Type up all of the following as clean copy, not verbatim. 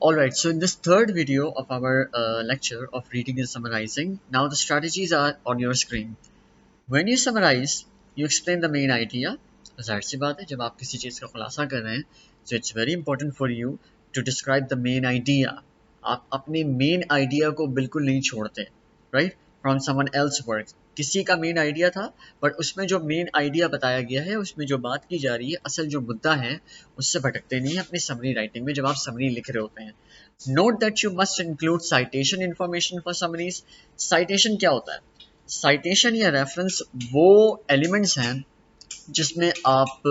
Alright, so in this third video of our lecture of reading and summarizing, now the strategies are on your screen. When you summarize, you explain the main idea. जाहिर सी बात है, जब आप किसी चीज़ का खुलासा कर रहे हैं, so it's very important for you to describe the main idea. आप अपने main idea को बिल्कुल नहीं छोड़ते, right? From someone else's work. किसी का मेन आइडिया था, बट उसमें जो मेन आइडिया बताया गया है, उसमें जो बात की जा रही है, असल जो मुद्दा है, उससे भटकते नहीं है अपनी समरी राइटिंग में जब आप समरी लिख रहे होते हैं. Note that you must include citation information for summaries. Citation क्या होता है? साइटेशन या रेफरेंस वो एलिमेंट्स हैं जिसमें आप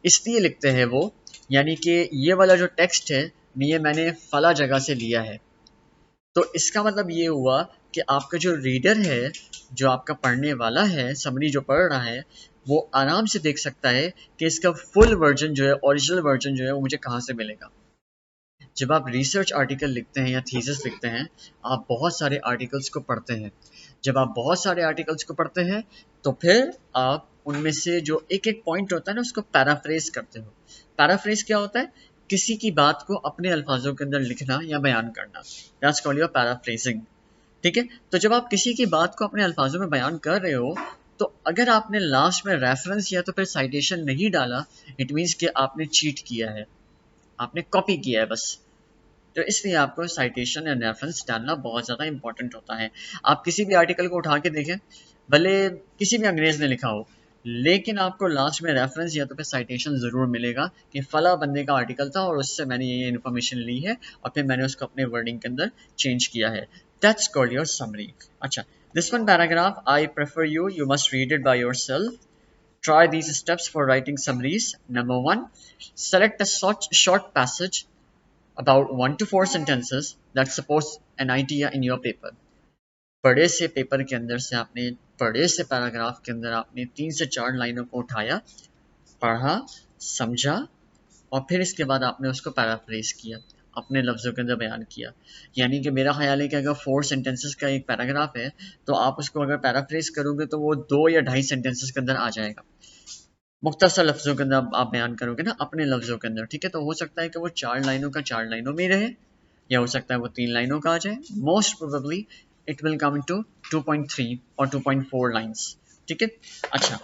इसलिए लिखते हैं वो, यानी कि ये वाला जो टेक्स्ट है ये मैंने फला जगह से लिया है. तो इसका मतलब ये हुआ कि आपका जो रीडर है, जो आपका पढ़ने वाला है, समरी जो पढ़ रहा है, वो आराम से देख सकता है कि इसका फुल वर्जन जो है, ओरिजिनल वर्जन जो है, वो मुझे कहाँ से मिलेगा. जब आप रिसर्च आर्टिकल लिखते हैं या थीसिस लिखते हैं, आप बहुत सारे आर्टिकल्स को पढ़ते हैं. जब आप बहुत सारे आर्टिकल्स को पढ़ते हैं तो फिर आप उनमें से जो एक एक पॉइंट होता है ना, उसको पैराफ्रेज करते हो. पैराफ्रेज क्या होता है? किसी की बात को अपने अल्फाजों के अंदर लिखना या बयान करना. That's called your paraphrasing. ठीक है, तो जब आप किसी की बात को अपने अल्फाजों में बयान कर रहे हो, तो अगर आपने लास्ट में रेफरेंस या तो फिर साइटेशन नहीं डाला, इट मीन्स कि आपने चीट किया है, आपने कॉपी किया है बस. तो इसलिए आपको साइटेशन या रेफरेंस डालना बहुत ज़्यादा इंपॉर्टेंट होता है. आप किसी भी आर्टिकल को उठा के देखें, भले किसी भी अंग्रेज़ ने लिखा हो, लेकिन आपको लास्ट में रेफरेंस या तो फिर साइटेशन ज़रूर मिलेगा कि फला बंदे का आर्टिकल था और उससे मैंने ये इन्फॉर्मेशन ली है और फिर मैंने उसको अपने वर्डिंग के अंदर चेंज किया है. That's called your summary. अच्छा, this one paragraph I prefer you must read it by yourself. Try these steps for writing summaries. Number one, select a short passage about 1 to 4 sentences that supports an idea in your paper. बड़े से paper के अंदर से आपने, बड़े से paragraph के अंदर आपने 3 से 4 लाइनों को उठाया, पढ़ा, समझा और फिर इसके बाद आपने उसको पैराफ्रेज किया, अपने लफ्ज़ों के अंदर बयान किया. यानी कि मेरा ख्याल है कि अगर 4 सेंटेंसेस का एक पैराग्राफ है, तो आप उसको अगर पैराफ्रेज करोगे तो वो 2 या 2.5 सेंटेंसेस के अंदर आ जाएगा. मुख्तसर लफ्ज़ों के अंदर आप बयान करोगे ना, अपने लफ्ज़ों के अंदर. ठीक है, तो हो सकता है कि वो 4 लाइनों का 4 लाइनों में ही रहे, या हो सकता है वो 3 लाइनों का आ जाए. Most probably it will come to 2.3 और 2.4 लाइन्स. ठीक है. अच्छा,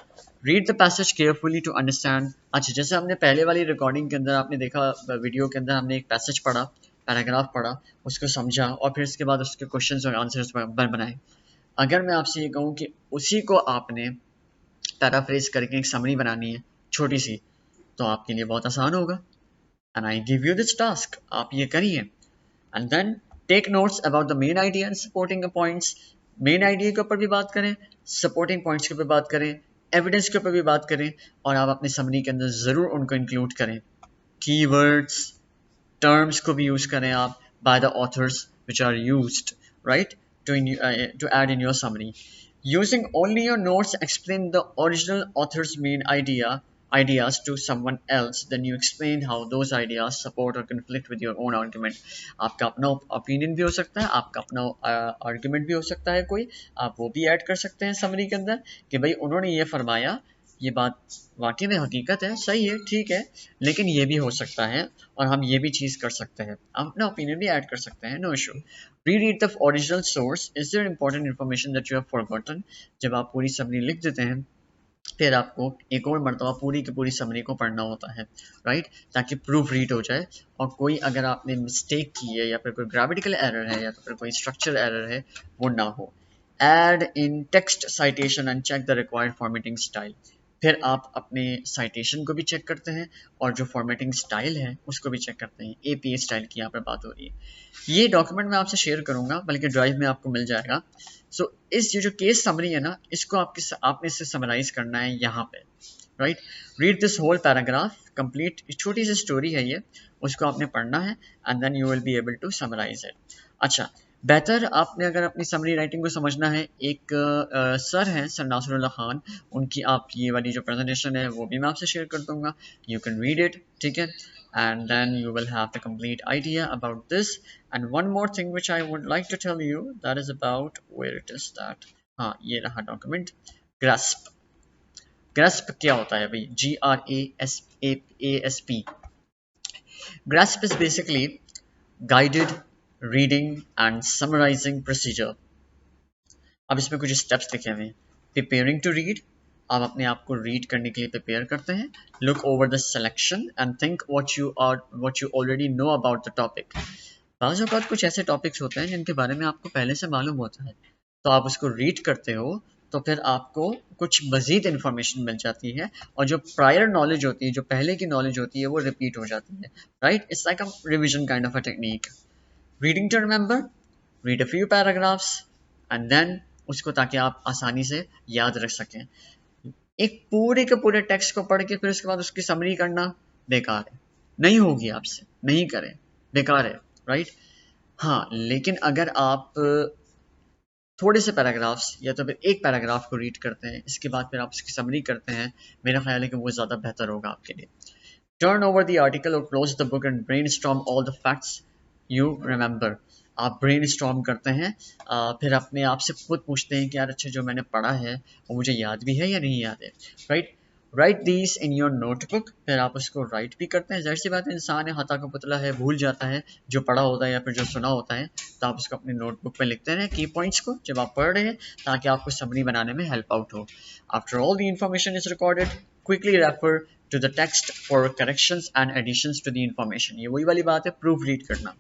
read the passage carefully to understand. अच्छा, जैसे हमने पहले वाली रिकॉर्डिंग के अंदर आपने देखा, वीडियो के अंदर हमने एक पैसेज पढ़ा, पैराग्राफ पढ़ा, उसको समझा और फिर इसके बाद उसके क्वेश्चन और आंसर्स बनाए. अगर मैं आपसे ये कहूँ कि उसी को आपने पैराफ्रेज करके एक समरी बनानी है छोटी सी, तो आपके लिए बहुत आसान होगा. And I give you this task, आप ये करिए. And then take notes about the main idea and supporting points. Main idea के ऊपर भी बात करें, सपोर्टिंग पॉइंट्स के ऊपर बात करें, एविडेंस के ऊपर भी बात करें, और आप अपनी समरी के अंदर ज़रूर उनको इंक्लूड करें. कीवर्ड्स, टर्म्स को भी यूज़ करें आप by the authors which are used, right, to add in your summary. Using only your notes, explain the original author's main ideas to someone else, then you explain how those ideas support or conflict with your own argument. आपका अपना opinion भी हो सकता है, आपका अपना argument भी हो सकता है कोई, आप वो भी ऐड कर सकते हैं समरी के अंदर कि भाई उन्होंने ये फरमाया, ये बात वाकई में हकीकत है, सही है, ठीक है, लेकिन ये भी हो सकता है और हम ये भी चीज़ कर सकते हैं. आप अपना ओपिनियन भी ऐड कर सकते हैं, no issue. Read the original source. Is there important information that you have forgotten. जब आप पूरी समरी लिख देते हैं, फिर आपको एक और मरतबा पूरी की पूरी समरी को पढ़ना होता है, राइट, ताकि प्रूफ रीड हो जाए और कोई अगर आपने मिस्टेक की है या फिर कोई ग्रामेटिकल एरर है या तो फिर कोई स्ट्रक्चर एरर है, वो ना हो. Add in text citation and check the required formatting style. फिर आप अपने साइटेशन को भी चेक करते हैं और जो फॉर्मेटिंग स्टाइल है उसको भी चेक करते हैं. एपीए स्टाइल की यहाँ पर बात हो रही है. ये डॉक्यूमेंट मैं आपसे शेयर करूँगा, बल्कि ड्राइव में आपको मिल जाएगा. सो इस ये जो केस समरी है ना, इसको आपने इससे समराइज करना है यहाँ पे, right. Read this whole paragraph complete. छोटी सी स्टोरी है ये, उसको आपने पढ़ना है and then you will be able to summarise it. अच्छा, बेहतर आपने अगर अपनी समरी राइटिंग को समझना है, एक सर हैं, सर नासरुल्लाह खान, उनकी आप ये वाली जो प्रेजेंटेशन है वो भी मैं आपसे शेयर कर दूंगा. यू कैन रीड इट, ठीक है, and then you will have the complete idea about this. And one more thing which I would like to tell you, that is about, where it is that, हाँ ये रहा document. Grasp. Grasp क्या होता है भाई? GRASP. grasp is basically guided reading and summarising procedure. अब इसमें कुछ स्टेप्स लिखे हुए हैं। प्रिपेयरिंग टू रीड, आप अपने आप को रीड करने के लिए प्रिपेयर करते हैं। Look over the selection and think what you already know about the topic. बाज़ औक़ात कुछ ऐसे टॉपिक्स होते हैं जिनके बारे में आपको पहले से मालूम होता है, तो आप उसको रीड करते हो तो फिर आपको कुछ मज़ीद इन्फॉर्मेशन मिल जाती है, और जो प्रायर नॉलेज होती है, जो पहले की नॉलेज होती है, वो रिपीट हो जाती है। Right, it's like a revision kind of a technique. Reading to remember, read a few paragraphs and then उसको, ताकि आप आसानी से याद रख सकें। एक पूरे के पूरे टेक्स्ट को पढ़ के फिर उसके बाद उसकी समरी करना बेकार है, नहीं होगी आपसे, नहीं करें, बेकार है। राइट, हाँ, लेकिन अगर आप थोड़े से पैराग्राफ्स या तो फिर एक पैराग्राफ को रीड करते हैं, इसके बाद फिर आप उसकी समरी करते हैं, मेरा ख्याल है कि वो ज़्यादा बेहतर होगा आपके लिए। टर्न ओवर द आर्टिकल और close the book and brainstorm all the facts you remember. आप ब्रेनस्टॉर्म करते हैं, फिर अपने आप से खुद पूछते हैं कि यार अच्छा, जो मैंने पढ़ा है वो मुझे याद भी है या नहीं याद है। Right, right these in your notebook, फिर आप उसको राइट भी करते हैं। ज़ाहिर सी बात है, इंसान है, हाथा का पुतला है, भूल जाता है जो पढ़ा होता है या फिर जो सुना होता है, तो आप उसको अपनी नोटबुक में लिखते हैं की पॉइंट्स को जब आप पढ़ रहे हैं, ताकि आपको समरी बनाने में हेल्प आउट हो। After all the information is recorded, quickly refer to the text for corrections and additions to the information. ये वही वाली बात है, प्रूफ रीड करना।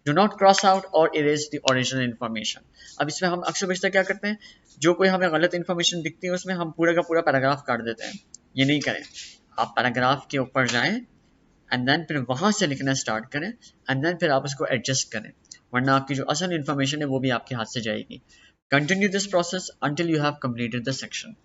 डू नॉट क्रॉस आउट और इरेज द ओरिजिनल इन्फॉर्मेशन। अब इसमें हम अक्सर बेशतर क्या करते हैं, जो कोई हमें गलत इन्फॉर्मेशन दिखती है उसमें हम पूरा का पूरा पैराग्राफ काट देते हैं। ये नहीं करें, आप पैराग्राफ के ऊपर जाएं एंड देन फिर वहां से लिखना स्टार्ट करें एंड देन फिर आप उसको एडजस्ट करें, वरना आपकी जो असल इन्फॉर्मेशन है वो भी आपके हाथ से जाएगी। Continue this process until you have completed the section.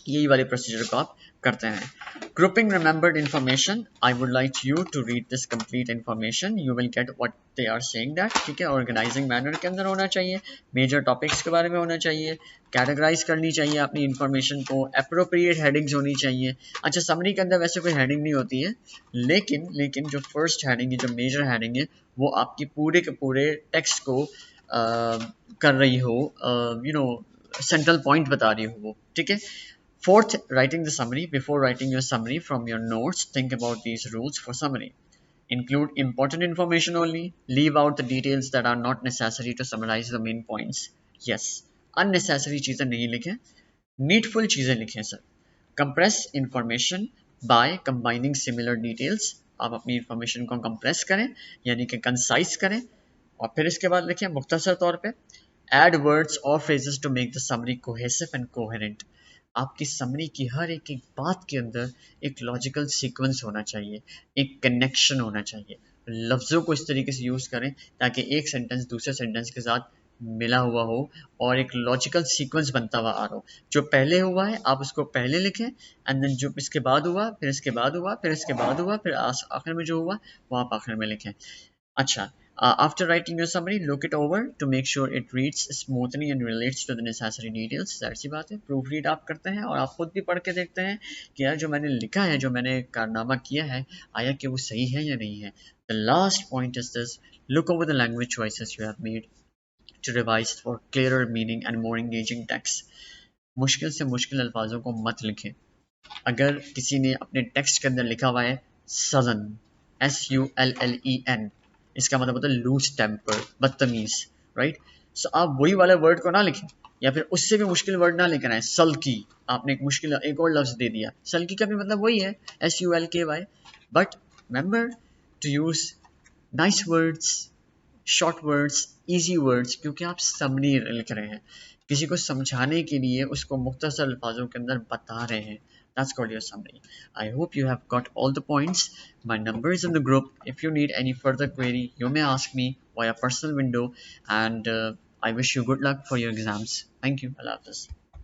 यही वाले प्रोसीजर को आप करते हैं। Grouping remembered information, I would like you to read this complete information, you will get what they are saying that. ठीक है, ऑर्गेनाइजिंग मैनर के अंदर होना चाहिए, मेजर टॉपिक्स के बारे में होना चाहिए, कैटेगराइज करनी चाहिए अपनी इन्फॉर्मेशन को, अप्रोप्रिएट हेडिंग्स होनी चाहिए। अच्छा, समरी के अंदर वैसे कोई हेडिंग नहीं होती है, लेकिन जो फर्स्ट हेडिंग है, जो मेजर हेडिंग है, वो आपकी पूरे के पूरे टेक्स्ट को कर रही हो, यू नो, सेंट्रल पॉइंट बता रही हो वो। ठीक है। Fourth, writing the summary. Before writing your summary from your notes, think about these rules for summary. Include important information only. Leave out the details that are not necessary to summarize the main points. Yes, unnecessary चीज़ें नहीं लिखें, needful चीज़ें लिखें sir. Compress information by combining similar details. आप अपनी information को compress करें, यानी कि concise करें, और फिर इसके बाद लिखें मुख्तसर तौर पे। Add words or phrases to make the summary cohesive and coherent. आपकी समरी की हर एक बात के अंदर एक लॉजिकल सीक्वेंस होना चाहिए, एक कनेक्शन होना चाहिए। लफ्ज़ों को इस तरीके से यूज़ करें ताकि एक सेंटेंस दूसरे सेंटेंस के साथ मिला हुआ हो और एक लॉजिकल सीक्वेंस बनता हुआ आ रहा हो। जो पहले हुआ है आप उसको पहले लिखें, एंड देन जो इसके बाद हुआ, फिर इसके बाद हुआ, फिर इसके बाद हुआ, फिर आखिर में जो हुआ वो आप आखिर में लिखें। अच्छा, after writing your summary, look it over to make sure it reads smoothly and relates to the necessary details. जाहिर सी बात है, प्रूफ रीड आप करते हैं और आप खुद भी पढ़ के देखते हैं कि यार जो मैंने लिखा है, जो मैंने कारनामा किया है, आया कि वो सही है या नहीं है। The last point is this: look over the language choices you have made to revise for clearer meaning and more engaging text. मुश्किल से मुश्किल अल्फाजों को मत लिखें। अगर किसी ने अपने टेक्स्ट के अंदर लिखा हुआ है सलन, SULLEN, इसका मतलब होता है लूज टेम्पर, बदतमीज। राइट, सो आप वही वाले वर्ड को ना लिखें, या फिर उससे भी मुश्किल वर्ड ना लेकर आए। सल्की, आपने एक मुश्किल एक और लफ्ज दे दिया, सल्की का भी मतलब वही है, SULKY, but remember to use nice words, short words, easy words, क्योंकि आप समरी लिख रहे हैं, किसी को समझाने के लिए उसको मुख्तसर अल्फाजों के अंदर बता रहे हैं। That's called your summary. I hope you have got all the points. My number is in the group. If you need any further query, you may ask me via personal window. And I wish you good luck for your exams. Thank you. Allah Hafiz.